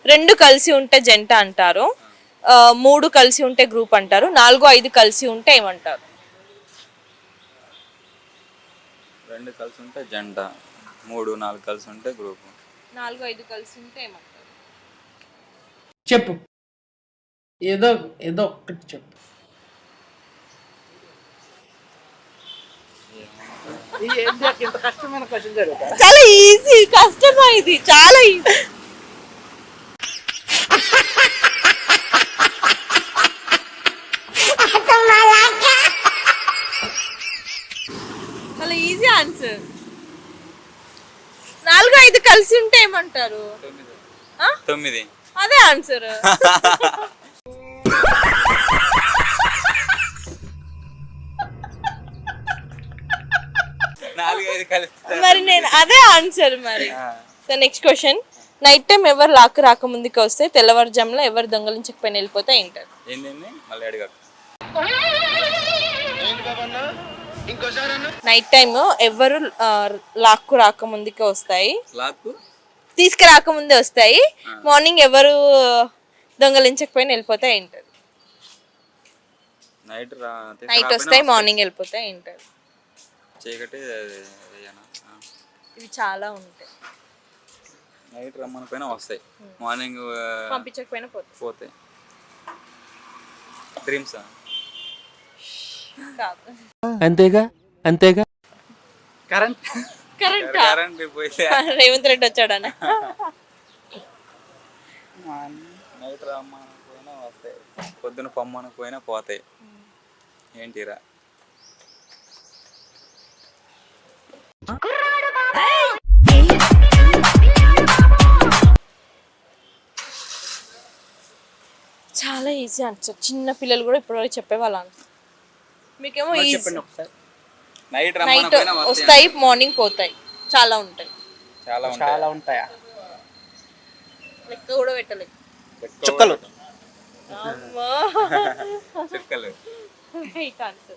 2 కలిసి ఉంటే జంట అంటారు, 3 కలిసి ఉంటే గ్రూప్ అంటారు, 4, 5 కలిసి ఉంటే ఏమంటారు? 2 కలిసి ఉంటే జంట, 3, 4 కలిసి ఉంటే గ్రూప్. 4, 5 కలిసి ఉంటే ఏమంటారు? చెప్పు, ఏదో ఏదో ఒక్కటి చెప్పు. ఇంత కష్టమైన క్వశ్చన్ జరుగుతా? చాలా ఈజీ, కష్టమా ఇది? చాలా ఈజీ. చాలా ఈజీ ఆన్సర్. 4, 5 కలిసి ఉంటే ఏమంటారు? 9. అదే ఆన్సర్. 4, 5 కలిస్తే మరి నేను అదే ఆన్సర్ మరి. So next question, night time ఎవరు లాక్ రాకముందుకు వస్తే తెల్లవారుజాములో ఎవరు దొంగలించకపోయినా వెళ్ళిపోతే ఏంటారు? ఏంటండి మళ్ళీ అడిగాక? నైట్ టైం ఎవరు లాక్కు రాకముందుకే వస్తాయి, లాక్ తీసుకురాకముందే వస్తాయి, మార్నింగ్ ఎవరు దొంగలించకపోయినా వెళ్ళిపోతే ఏంటారు? నైట్ వస్తాయి, మార్నింగ్ వెళ్ళిపోతే ఏంటారు? చీకటి. ఇవి చాలా ఉంటాయి. నైట్ రమ్మనిపోయినా వస్తాయి, మార్నింగ్ పంపించకపోయినా పోతాయి. డ్రీమ్సా? కాదు. అంతేగా అంతేగా. కరెంట్ కరెంట్ పోయితే రేవంత్ రెడ్డి వచ్చాడని. నైట్ రమ్మనిపోయినా వస్తాయి, పొద్దున పొమ్మనిపోయినా పోతాయి. ఏంటిరా? చాలా ఈజీ ఆన్సర్, చిన్న పిల్లలు కూడా ఇప్పటివరకు చెప్పేవాళ్ళు ఆన్సర్. మీకేమో ఈజీ. నైట్ నైట్ రమ్మనిపోయినా వస్తాయి, మార్నింగ్ పోతాయి, చాలా ఉంటాయి. చాలా ఉంటాయా? లెక్క కూడా పెట్టలేదు. చుక్కలు. చుక్కలు. Right answer.